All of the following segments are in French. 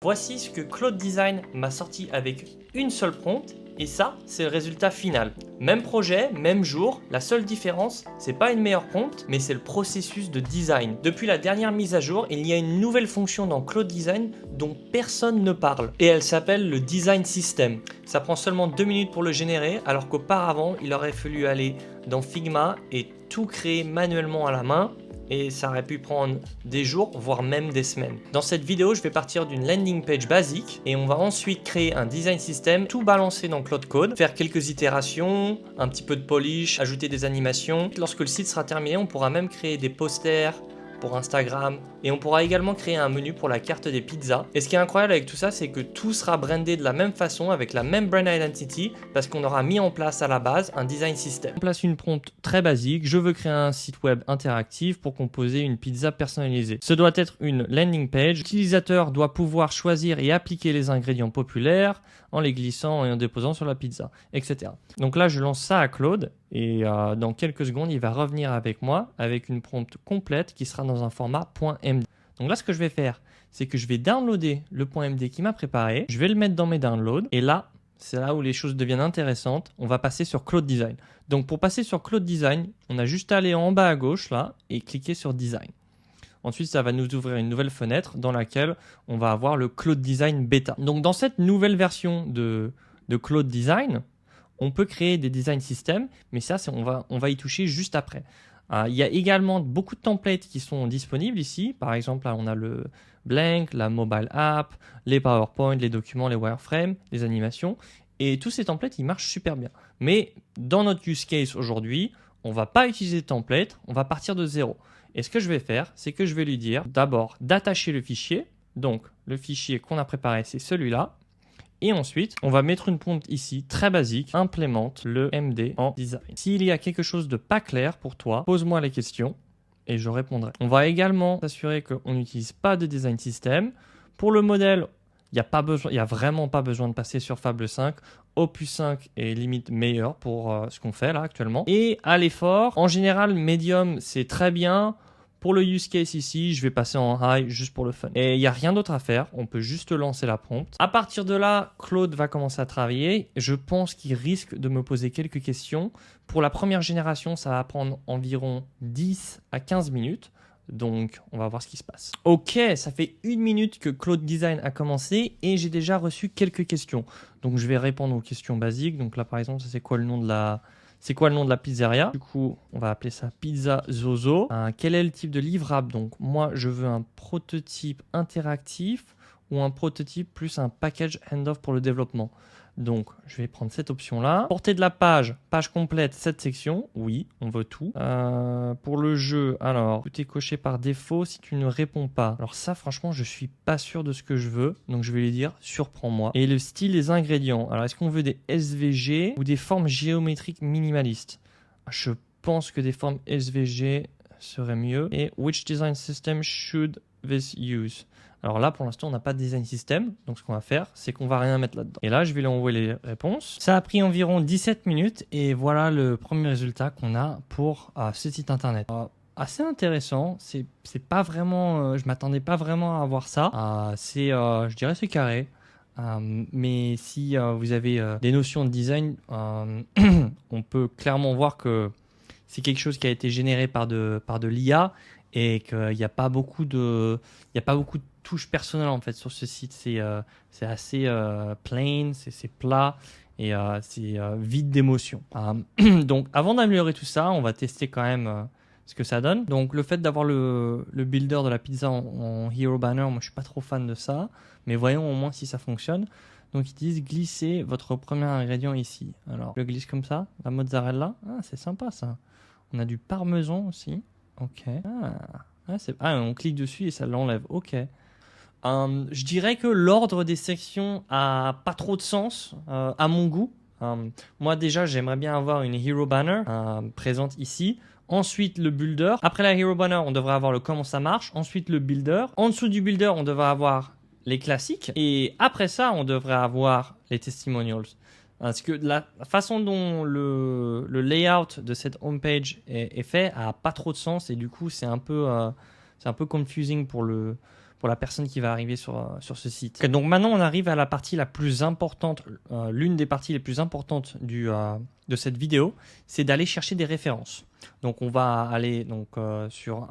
Voici ce que Claude Design m'a sorti avec une seule prompt, et ça, c'est le résultat final. Même projet, même jour, la seule différence, c'est pas une meilleure prompt, mais c'est le processus de design. Depuis la dernière mise à jour, il y a une nouvelle fonction dans Claude Design dont personne ne parle, et elle s'appelle le Design System. Ça prend seulement 2 minutes pour le générer, alors qu'auparavant, il aurait fallu aller dans Figma et tout créer manuellement à la main, et ça aurait pu prendre des jours, voire même des semaines. Dans cette vidéo, je vais partir d'une landing page basique et on va ensuite créer un design system, tout balancer dans Claude Code, faire quelques itérations, un petit peu de polish, ajouter des animations. Lorsque le site sera terminé, on pourra même créer des posters pour Instagram et on pourra également créer un menu pour la carte des pizzas. Et ce qui est incroyable avec tout ça, c'est que tout sera brandé de la même façon avec la même brand identity parce qu'on aura mis en place à la base un design system. On place une prompt très basique, je veux créer un site web interactif pour composer une pizza personnalisée. Ce doit être une landing page. L'utilisateur doit pouvoir choisir et appliquer les ingrédients populaires en les glissant et en déposant sur la pizza, etc. Donc là, je lance ça à Claude et dans quelques secondes, il va revenir avec moi avec une prompt complète qui sera dans un format .md. Donc là, ce que je vais faire, c'est que je vais downloader le .md qui m'a préparé, je vais le mettre dans mes downloads et là, c'est là où les choses deviennent intéressantes. On va passer sur Claude Design. Donc pour passer sur Claude Design, on a juste à aller en bas à gauche là et cliquer sur Design. Ensuite, ça va nous ouvrir une nouvelle fenêtre dans laquelle on va avoir le Claude Design Beta. Donc dans cette nouvelle version de Claude Design, on peut créer des design systems, mais ça, on va y toucher juste après. Il y a également beaucoup de templates qui sont disponibles ici. Par exemple, là, on a le Blank, la mobile app, les PowerPoint, les documents, les wireframes, les animations. Et tous ces templates, ils marchent super bien. Mais dans notre use case aujourd'hui, on ne va pas utiliser de template, on va partir de zéro. Et ce que je vais faire, c'est que je vais lui dire d'abord d'attacher le fichier. Donc, le fichier qu'on a préparé, c'est celui-là. Et ensuite, on va mettre une prompt ici, très basique, implémente le MD en design. S'il y a quelque chose de pas clair pour toi, pose-moi les questions et je répondrai. On va également s'assurer qu'on n'utilise pas de design system. Pour le modèle, il n'y a vraiment pas besoin de passer sur Fable 5. Opus 5 est limite meilleur pour ce qu'on fait là actuellement. Et à l'effort, en général, Medium, c'est très bien. Pour le use case ici, je vais passer en high juste pour le fun. Et il n'y a rien d'autre à faire, on peut juste lancer la prompt. À partir de là, Claude va commencer à travailler. Je pense qu'il risque de me poser quelques questions. Pour la première génération, ça va prendre environ 10 à 15 minutes. Donc, on va voir ce qui se passe. Ok, ça fait 1 minute que Claude Design a commencé et j'ai déjà reçu quelques questions. Donc, je vais répondre aux questions basiques. Donc là, par exemple, c'est quoi le nom de la... C'est quoi le nom de la pizzeria? Du coup, on va appeler ça Pizza Zozo. Quel est le type de livrable? Donc, moi, je veux un prototype interactif ou un prototype plus un package handoff pour le développement. Donc, je vais prendre cette option-là. Portée de la page, page complète, cette section. Oui, on veut tout. Pour le jeu, alors, tout est coché par défaut si tu ne réponds pas. Alors ça, franchement, je suis pas sûr de ce que je veux. Donc, je vais lui dire, surprends-moi. Et le style des ingrédients. Alors, est-ce qu'on veut des SVG ou des formes géométriques minimalistes? Je pense que des formes SVG seraient mieux. Et which design system should this use? Alors là, pour l'instant, on n'a pas de design system. Donc, ce qu'on va faire, c'est qu'on va rien mettre là-dedans. Et là, je vais lui envoyer les réponses. Ça a pris environ 17 minutes. Et voilà le premier résultat qu'on a pour ce site internet. Assez intéressant. C'est pas vraiment... je m'attendais pas vraiment à voir ça. Je dirais c'est carré. Mais si vous avez des notions de design, on peut clairement voir que c'est quelque chose qui a été généré par de l'IA et qu'il n'y a pas beaucoup de touches personnelles en fait sur ce site. C'est assez plain, c'est plat et c'est vide d'émotion. Donc avant d'améliorer tout ça, on va tester quand même ce que ça donne. Donc le fait d'avoir le builder de la pizza en hero banner, moi je suis pas trop fan de ça, mais voyons au moins si ça fonctionne. Donc ils disent glisser votre premier ingrédient ici. Alors je le glisse comme ça, la mozzarella, c'est sympa ça. On a du parmesan aussi. Ok. On clique dessus et ça l'enlève. Ok. Je dirais que l'ordre des sections a pas trop de sens à mon goût. Moi déjà, j'aimerais bien avoir une hero banner présente ici. Ensuite, le builder. Après la hero banner, on devrait avoir le comment ça marche. Ensuite, le builder. En dessous du builder, on devrait avoir les classiques. Et après ça, on devrait avoir les testimonials. Parce que la façon dont le layout de cette homepage est fait a pas trop de sens et du coup c'est un peu confusing pour le pour la personne qui va arriver sur ce site. Okay, donc maintenant, on arrive à la partie la plus importante, l'une des parties les plus importantes de cette vidéo, c'est d'aller chercher des références. Donc on va aller sur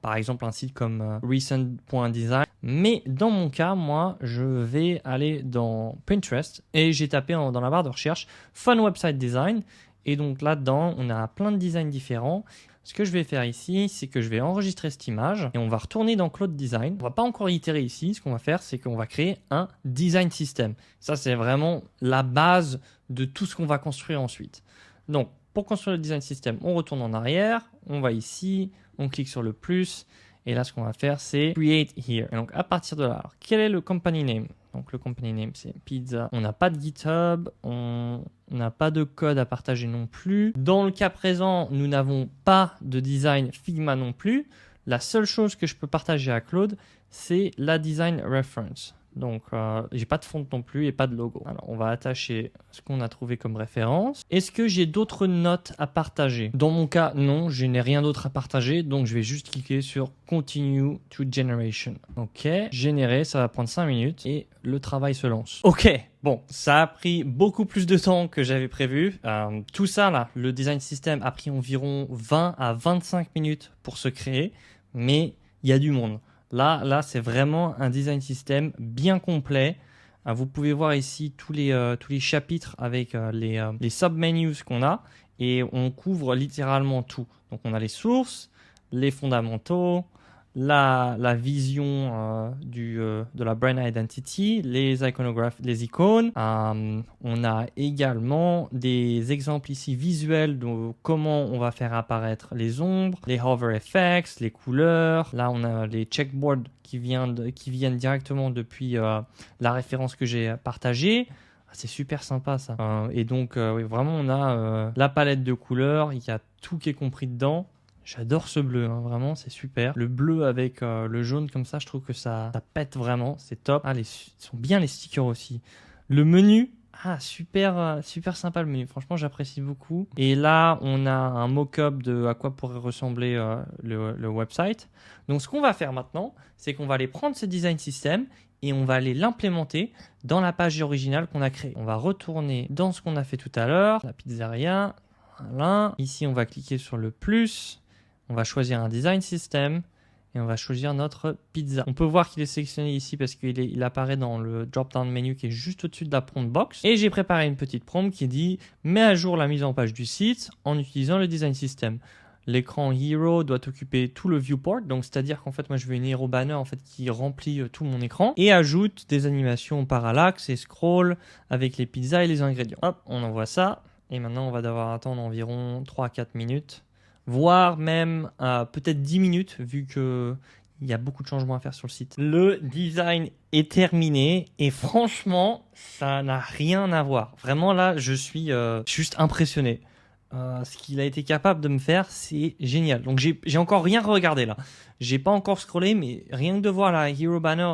par exemple un site comme recent.design. Mais dans mon cas, moi, je vais aller dans Pinterest et j'ai tapé dans la barre de recherche Fun Website Design. Et donc là-dedans, on a plein de designs différents. Ce que je vais faire ici, c'est que je vais enregistrer cette image et on va retourner dans Cloud Design. On ne va pas encore itérer ici. Ce qu'on va faire, c'est qu'on va créer un design system. Ça, c'est vraiment la base de tout ce qu'on va construire ensuite. Donc, pour construire le design system, on retourne en arrière. On va ici, on clique sur le plus. Et là, ce qu'on va faire, c'est Create Here. Et donc, à partir de là, alors, quel est le company name? Donc, le company name, c'est Pizza. On n'a pas de GitHub. On n'a pas de code à partager non plus. Dans le cas présent, nous n'avons pas de design Figma non plus. La seule chose que je peux partager à Claude, c'est la design reference. Donc, j'ai pas de font non plus et pas de logo. Alors, on va attacher ce qu'on a trouvé comme référence. Est-ce que j'ai d'autres notes à partager? Dans mon cas, non, je n'ai rien d'autre à partager. Donc, je vais juste cliquer sur Continue to Generation. OK, générer, ça va prendre 5 minutes et le travail se lance. OK, bon, ça a pris beaucoup plus de temps que j'avais prévu. Tout ça, là, le design system a pris environ 20 à 25 minutes pour se créer, mais il y a du monde. Là, c'est vraiment un design system bien complet. Vous pouvez voir ici tous les chapitres avec les sub-menus qu'on a et on couvre littéralement tout. Donc, on a les sources, les fondamentaux, la vision de la brand identity, les iconographes, les icônes. On a également des exemples ici visuels de comment on va faire apparaître les ombres, les hover effects, les couleurs. Là, on a les checkboards qui viennent directement depuis la référence que j'ai partagée. C'est super sympa ça. Et donc, oui, vraiment, on a la palette de couleurs. Il y a tout qui est compris dedans. J'adore ce bleu, hein, vraiment, c'est super. Le bleu avec le jaune comme ça, je trouve que ça pète vraiment, c'est top. Ils sont bien les stickers aussi. Le menu, super sympa le menu, franchement j'apprécie beaucoup. Et là, on a un mock-up de à quoi pourrait ressembler le website. Donc ce qu'on va faire maintenant, c'est qu'on va aller prendre ce design system et on va aller l'implémenter dans la page originale qu'on a créée. On va retourner dans ce qu'on a fait tout à l'heure, la pizzeria. Voilà. Ici, on va cliquer sur le plus. On va choisir un design system et on va choisir notre pizza. On peut voir qu'il est sélectionné ici parce qu'il apparaît dans le drop-down menu qui est juste au-dessus de la prompt box. Et j'ai préparé une petite prompt qui dit « Mets à jour la mise en page du site en utilisant le design system ». L'écran Hero doit occuper tout le viewport, donc c'est-à-dire qu'en fait moi je veux une Hero Banner en fait qui remplit tout mon écran et ajoute des animations parallaxe et scroll avec les pizzas et les ingrédients. Hop, on envoie ça et maintenant on va devoir attendre environ 3-4 minutes. Voire même peut-être 10 minutes, vu qu'il y a beaucoup de changements à faire sur le site. Le design est terminé et franchement, ça n'a rien à voir. Vraiment là, je suis juste impressionné. Ce qu'il a été capable de me faire, c'est génial. Donc j'ai encore rien regardé là. J'ai pas encore scrollé, mais rien que de voir la Hero Banner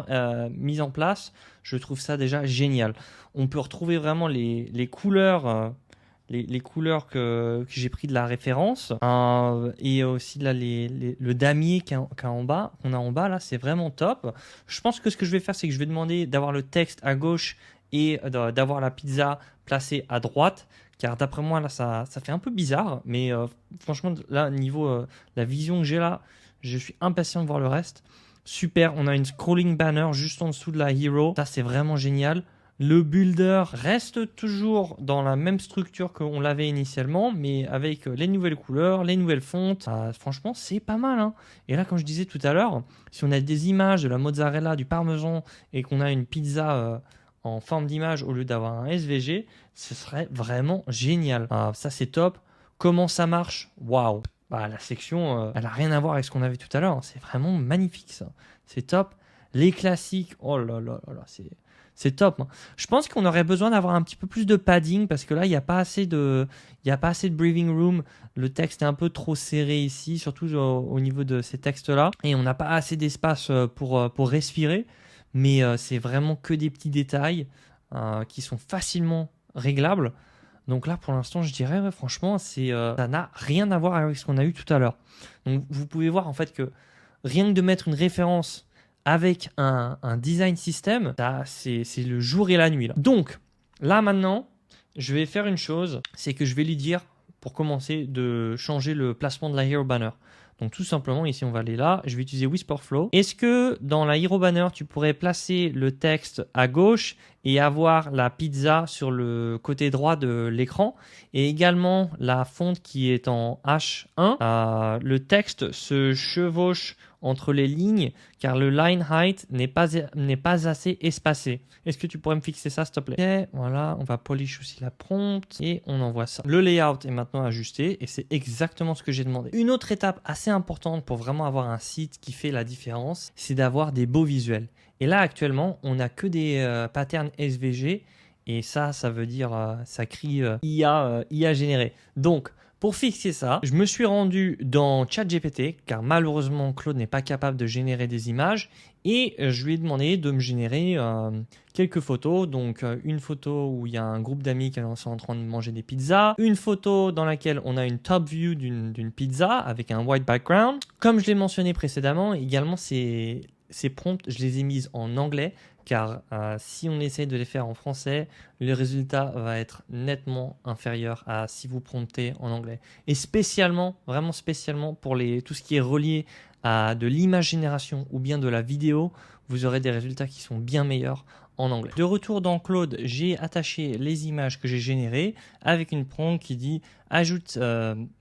mise en place, je trouve ça déjà génial. On peut retrouver vraiment les couleurs... Les couleurs que j'ai pris de la référence et aussi là le damier qu'on a en bas là, c'est vraiment top. Je pense que ce que je vais faire, c'est que je vais demander d'avoir le texte à gauche et d'avoir la pizza placée à droite, car d'après moi là ça fait un peu bizarre, mais franchement là niveau la vision que j'ai là, je suis impatient de voir le reste. Super, on a une scrolling banner juste en dessous de la Hero, ça c'est vraiment génial. Le builder reste toujours dans la même structure qu'on l'avait initialement, mais avec les nouvelles couleurs, les nouvelles fontes. Franchement, c'est pas mal, hein. Et là, comme je disais tout à l'heure, si on a des images de la mozzarella, du parmesan et qu'on a une pizza en forme d'image au lieu d'avoir un SVG, ce serait vraiment génial. Ça, c'est top. Comment ça marche? Waouh! La section, elle n'a rien à voir avec ce qu'on avait tout à l'heure. C'est vraiment magnifique, ça. C'est top. Les classiques, oh là là là là, c'est top. Je pense qu'on aurait besoin d'avoir un petit peu plus de padding parce que là, il n'y a pas assez de breathing room. Le texte est un peu trop serré ici, surtout au niveau de ces textes-là. Et on n'a pas assez d'espace pour respirer. Mais c'est vraiment que des petits détails qui sont facilement réglables. Donc là, pour l'instant, je dirais, franchement, ça n'a rien à voir avec ce qu'on a eu tout à l'heure. Donc vous pouvez voir en fait que rien que de mettre une référence avec un design system, c'est le jour et la nuit. Là. Donc, là maintenant, je vais faire une chose, c'est que je vais lui dire, pour commencer, de changer le placement de la Hero Banner. Donc tout simplement, ici on va aller là, je vais utiliser Whisperflow. Est-ce que dans la Hero Banner, tu pourrais placer le texte à gauche et avoir la pizza sur le côté droit de l'écran et également la fonte qui est en H1. Le texte se chevauche entre les lignes car le line height n'est pas assez espacé. Est-ce que tu pourrais me fixer ça s'il te plaît? Ok, voilà, on va polish aussi la prompt et on envoie ça. Le layout est maintenant ajusté et c'est exactement ce que j'ai demandé. Une autre étape assez importante pour vraiment avoir un site qui fait la différence, c'est d'avoir des beaux visuels. Et là actuellement, on n'a que des patterns SVG et ça veut dire, ça crie IA généré. Donc, pour fixer ça, je me suis rendu dans ChatGPT car malheureusement Claude n'est pas capable de générer des images et je lui ai demandé de me générer quelques photos. Donc une photo où il y a un groupe d'amis qui sont en train de manger des pizzas, une photo dans laquelle on a une top view d'une pizza avec un white background. Comme je l'ai mentionné précédemment, également ces prompts, je les ai mises en anglais car si on essaie de les faire en français, le résultat va être nettement inférieur à si vous promptez en anglais. Et spécialement, vraiment spécialement pour tout ce qui est relié à de l'image génération ou bien de la vidéo, vous aurez des résultats qui sont bien meilleurs en anglais. De retour dans Claude, j'ai attaché les images que j'ai générées avec une prompt qui dit « Ajoute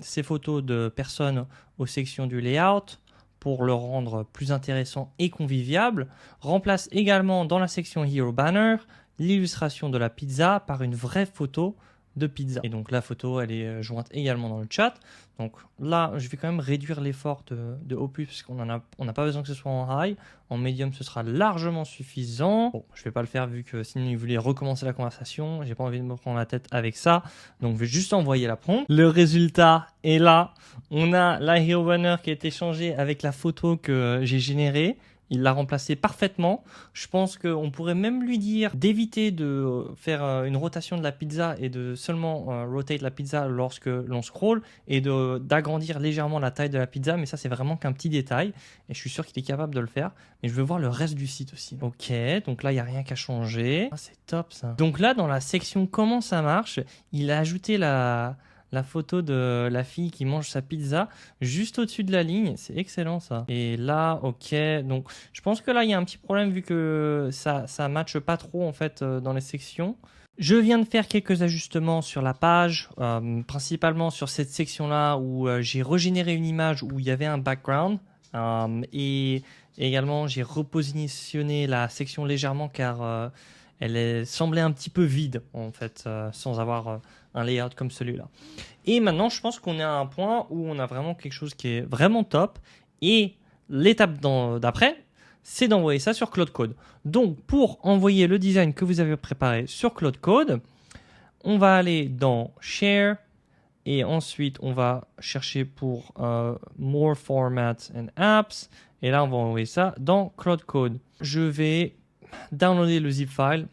ces photos de personnes aux sections du layout » pour le rendre plus intéressant et convivial. Remplace également dans la section Hero Banner l'illustration de la pizza par une vraie photo de pizza. Et donc la photo, elle est jointe également dans le chat. Donc là, je vais quand même réduire l'effort de Opus parce qu'on n'a pas besoin que ce soit en high. En medium, ce sera largement suffisant. Bon, je vais pas le faire vu que sinon il voulait recommencer la conversation. J'ai pas envie de me prendre la tête avec ça. Donc je vais juste envoyer la prompt. Le résultat est là. On a la Hero Banner qui a été changée avec la photo que j'ai générée. Il l'a remplacé parfaitement. Je pense qu'on pourrait même lui dire d'éviter de faire une rotation de la pizza et de seulement rotate la pizza lorsque l'on scroll et d'agrandir légèrement la taille de la pizza. Mais ça, c'est vraiment qu'un petit détail. Et je suis sûr qu'il est capable de le faire. Mais je veux voir le reste du site aussi. Ok, donc là, il n'y a rien qu'à changer. Ah, c'est top ça. Donc là, dans la section comment ça marche, il a ajouté la photo de la fille qui mange sa pizza juste au-dessus de la ligne. C'est excellent ça. Et là, ok. Donc, je pense que là, il y a un petit problème vu que ça matche pas trop en fait dans les sections. Je viens de faire quelques ajustements sur la page, principalement sur cette section-là où j'ai régénéré une image où il y avait un background et également j'ai repositionné la section légèrement car elle semblait un petit peu vide en fait sans avoir un layout comme celui-là. Et maintenant, je pense qu'on est à un point où on a vraiment quelque chose qui est vraiment top. Et l'étape d'après, c'est d'envoyer ça sur Claude Code. Donc, pour envoyer le design que vous avez préparé sur Claude Code, on va aller dans Share et ensuite, on va chercher pour More Formats and Apps. Et là, on va envoyer ça dans Claude Code. Je vais downloader le zip file.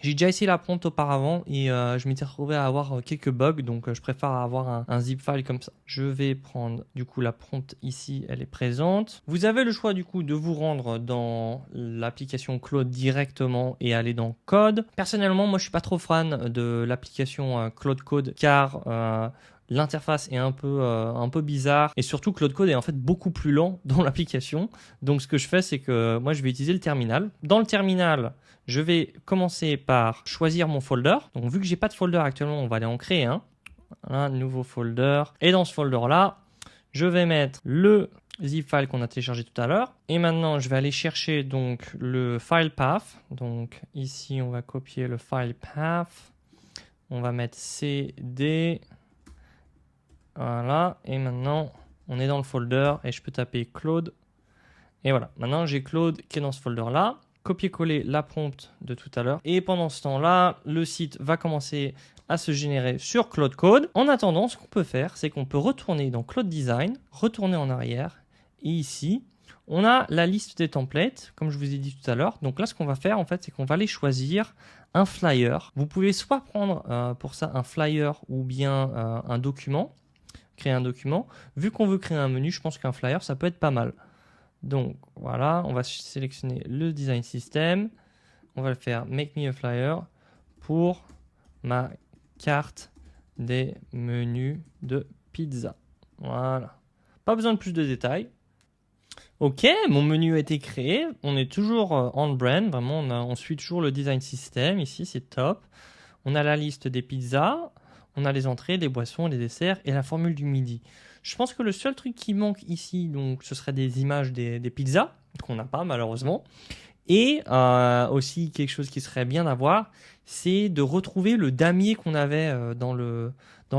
J'ai déjà essayé la prompt auparavant et je m'étais retrouvé à avoir quelques bugs, donc je préfère avoir un zip file comme ça. Je vais prendre du coup la prompt ici, elle est présente. Vous avez le choix du coup de vous rendre dans l'application Claude directement et aller dans Code. Personnellement, moi je suis pas trop fan de l'application Claude Code car l'interface est un peu bizarre et surtout Claude Code est en fait beaucoup plus lent dans l'application. Donc ce que je fais, c'est que moi je vais utiliser le terminal. Dans le terminal, je vais commencer par choisir mon folder. Donc vu que j'ai pas de folder actuellement, on va aller en créer un. Un nouveau folder. Et dans ce folder-là, je vais mettre le zip file qu'on a téléchargé tout à l'heure. Et maintenant, je vais aller chercher donc le file path. Donc ici, on va copier le file path. On va mettre CD. Voilà. Et maintenant, on est dans le folder et je peux taper Claude. Et voilà. Maintenant, j'ai Claude qui est dans ce folder-là. Copier-coller la prompt de tout à l'heure. Et pendant ce temps-là, le site va commencer à se générer sur Claude Code. En attendant, ce qu'on peut faire, c'est qu'on peut retourner dans Claude Design, retourner en arrière. Et ici, on a la liste des templates, comme je vous ai dit tout à l'heure. Donc là, ce qu'on va faire, en fait, c'est qu'on va aller choisir un flyer. Vous pouvez soit prendre pour ça un flyer ou bien un document, créer un document. Vu qu'on veut créer un menu, je pense qu'un flyer, ça peut être pas mal. Donc voilà, on va sélectionner le design system. On va le faire make me a flyer pour ma carte des menus de pizza. Voilà. Pas besoin de plus de détails. Ok, mon menu a été créé. On est toujours on brand. Vraiment, on suit toujours le design system. Ici, c'est top. On a la liste des pizzas. On a les entrées, les boissons, les desserts et la formule du midi. Je pense que le seul truc qui manque ici, donc, ce serait des images des pizzas, qu'on n'a pas malheureusement. Et aussi quelque chose qui serait bien d'avoir, c'est de retrouver le damier qu'on avait dans le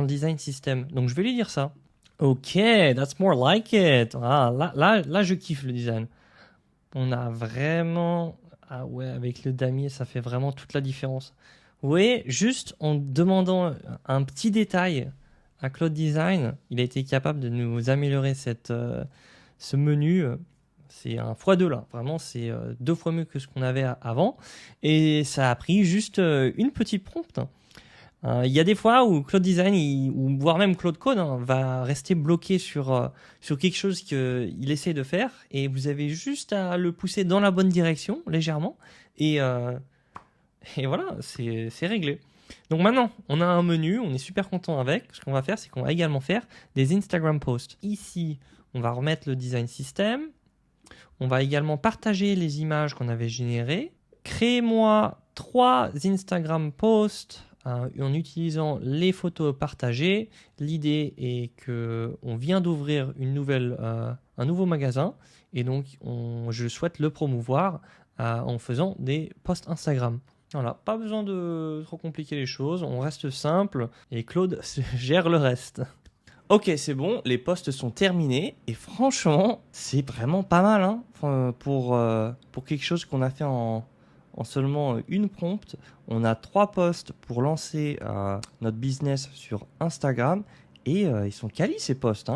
design system. Donc je vais lui dire ça. Ok, that's more like it. Ah, là, je kiffe le design. On a vraiment... Ah ouais, avec le damier, ça fait vraiment toute la différence. Oui, juste en demandant un petit détail à Cloud Design, il a été capable de nous améliorer ce menu. C'est un x2 là, vraiment c'est 2 fois mieux que ce qu'on avait avant. Et ça a pris juste une petite prompt. Il y a des fois où Cloud Design, ou voire même Cloud Code, va rester bloqué sur quelque chose qu'il essaie de faire. Et vous avez juste à le pousser dans la bonne direction, légèrement. Et voilà, c'est réglé. Donc maintenant, on a un menu, on est super content avec. Ce qu'on va faire, c'est qu'on va également faire des Instagram posts. Ici, on va remettre le design system. On va également partager les images qu'on avait générées. Créez-moi 3 Instagram posts en utilisant les photos partagées. L'idée est qu'on vient d'ouvrir un nouveau magasin et donc je souhaite le promouvoir en faisant des posts Instagram. Voilà, pas besoin de trop compliquer les choses, on reste simple et Claude gère le reste. Ok, c'est bon, les posts sont terminés et franchement, c'est vraiment pas mal pour quelque chose qu'on a fait en seulement une prompt. On a 3 posts pour lancer notre business sur Instagram et ils sont quali ces posts.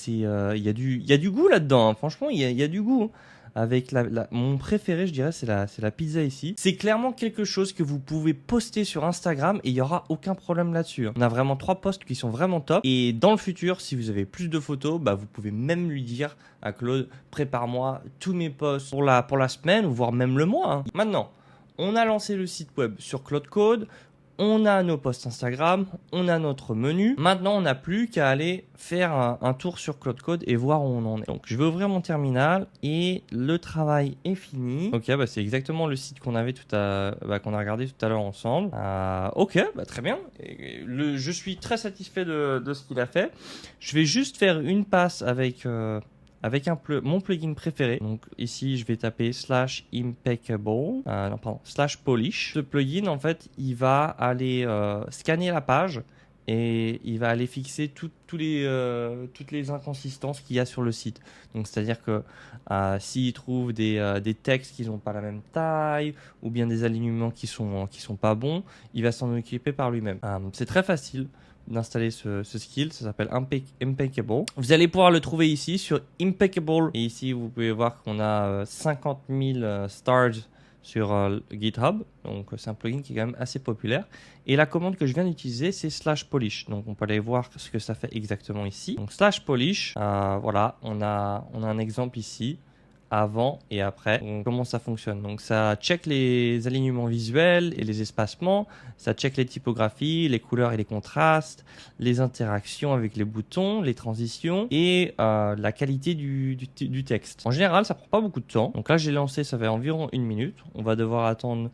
Il y a du goût là-dedans, franchement, il y a du goût. Avec mon préféré, je dirais, c'est la pizza ici. C'est clairement quelque chose que vous pouvez poster sur Instagram et il n'y aura aucun problème là-dessus. On a vraiment 3 posts qui sont vraiment top. Et dans le futur, si vous avez plus de photos, vous pouvez même lui dire à Claude, prépare-moi tous mes posts pour la semaine ou voire même le mois. Maintenant, on a lancé le site web sur Claude Code. On a nos posts Instagram, on a notre menu. Maintenant, on n'a plus qu'à aller faire un tour sur Claude Code et voir où on en est. Donc, je vais ouvrir mon terminal et le travail est fini. Ok, c'est exactement le site qu'on avait qu'on a regardé tout à l'heure ensemble. Ok, très bien. Je suis très satisfait de ce qu'il a fait. Je vais juste faire une passe avec mon plugin préféré. Donc ici, je vais taper /impeccable, /polish. Ce plugin, en fait, il va aller scanner la page et il va aller fixer toutes les inconsistances qu'il y a sur le site. Donc c'est-à-dire que s'il trouve des textes qui n'ont pas la même taille ou bien des alignements qui sont pas bons, il va s'en occuper par lui-même. C'est très facile d'installer ce skill, ça s'appelle Impeccable. Vous allez pouvoir le trouver ici sur Impeccable et ici vous pouvez voir qu'on a 50 000 stars sur GitHub, donc c'est un plugin qui est quand même assez populaire. Et la commande que je viens d'utiliser, c'est /polish. Donc on peut aller voir ce que ça fait exactement ici. Donc /polish, voilà, on a un exemple ici, avant et après. Donc, comment ça fonctionne? Donc ça check les alignements visuels et les espacements, ça check les typographies, les couleurs et les contrastes, les interactions avec les boutons, les transitions et la qualité du texte. En général, ça prend pas beaucoup de temps. Donc là, j'ai lancé, ça fait environ 1 minute. On va devoir attendre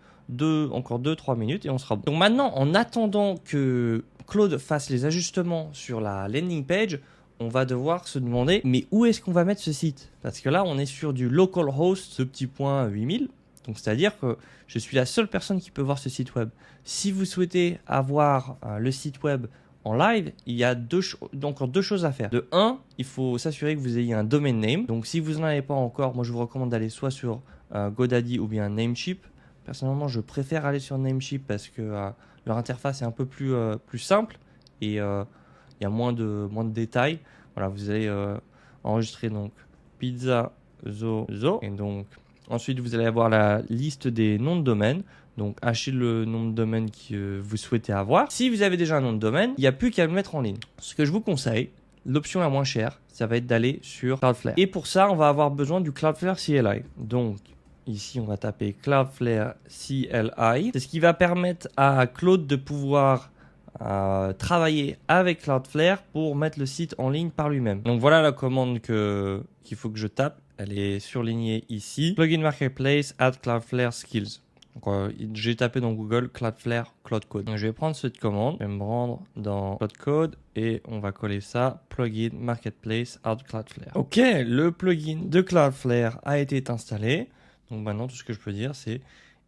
encore 2-3 minutes et on sera bon. Donc maintenant, en attendant que Claude fasse les ajustements sur la landing page, on va devoir se demander, mais où est-ce qu'on va mettre ce site? Parce que là, on est sur du localhost, ce petit point 8000. Donc, c'est-à-dire que je suis la seule personne qui peut voir ce site web. Si vous souhaitez avoir le site web en live, il y a encore 2 choses à faire. De 1, il faut s'assurer que vous ayez un domain name. Donc, si vous n'en avez pas encore, moi, je vous recommande d'aller soit sur GoDaddy ou bien Namecheap. Personnellement, je préfère aller sur Namecheap parce que leur interface est un peu plus simple et il y a moins de détails. Voilà, vous allez enregistrer donc pizza zo et donc ensuite vous allez avoir la liste des noms de domaine. Donc achetez le nom de domaine que vous souhaitez avoir. Si vous avez déjà un nom de domaine, il n'y a plus qu'à le mettre en ligne. Ce que je vous conseille, l'option la moins chère, ça va être d'aller sur Cloudflare. Et pour ça, on va avoir besoin du Cloudflare CLI. Donc, ici, on va taper Cloudflare CLI. C'est ce qui va permettre à Claude de pouvoir travailler avec Cloudflare pour mettre le site en ligne par lui-même. Donc, voilà la commande qu'il faut que je tape. Elle est surlignée ici. Plugin Marketplace, add Cloudflare skills. Donc, j'ai tapé dans Google Cloudflare Cloud Code. Donc, je vais prendre cette commande, je vais me rendre dans Cloud Code et on va coller ça, plugin Marketplace add Cloudflare. Ok, le plugin de Cloudflare a été installé. Donc maintenant, tout ce que je peux dire, c'est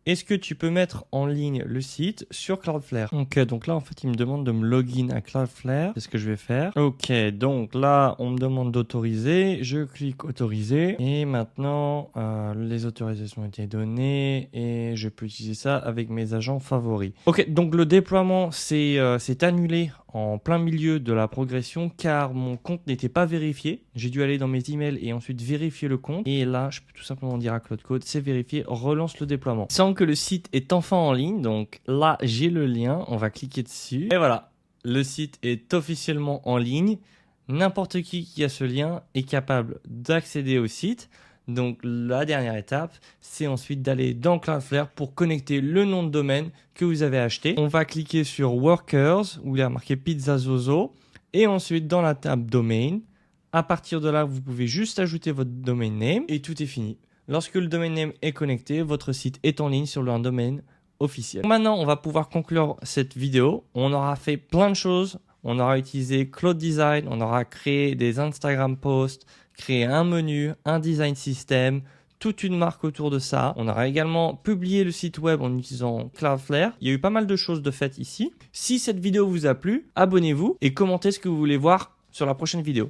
est-ce que tu peux mettre en ligne le site sur Cloudflare? Ok, donc là, en fait, il me demande de me login à Cloudflare. C'est ce que je vais faire. Ok, donc là, on me demande d'autoriser. Je clique autoriser. Et maintenant, les autorisations ont été données et je peux utiliser ça avec mes agents favoris. Ok, donc le déploiement s'est annulé en plein milieu de la progression car mon compte n'était pas vérifié. J'ai dû aller dans mes emails et ensuite vérifier le compte. Et là, je peux tout simplement dire à Cloud Code, c'est vérifié, relance le déploiement. Sans que le site est enfin en ligne, donc là, j'ai le lien, on va cliquer dessus. Et voilà, le site est officiellement en ligne. N'importe qui a ce lien est capable d'accéder au site. Donc la dernière étape, c'est ensuite d'aller dans Cloudflare pour connecter le nom de domaine que vous avez acheté. On va cliquer sur Workers où il y a marqué Pizza Zozo et ensuite dans la table Domain. À partir de là, vous pouvez juste ajouter votre domain name et tout est fini. Lorsque le domain name est connecté, votre site est en ligne sur un domaine officiel. Maintenant, on va pouvoir conclure cette vidéo. On aura fait plein de choses. On aura utilisé Cloud Design, on aura créé des Instagram posts, créé un menu, un design system, toute une marque autour de ça. On aura également publié le site web en utilisant Cloudflare. Il y a eu pas mal de choses de faites ici. Si cette vidéo vous a plu, abonnez-vous et commentez ce que vous voulez voir sur la prochaine vidéo.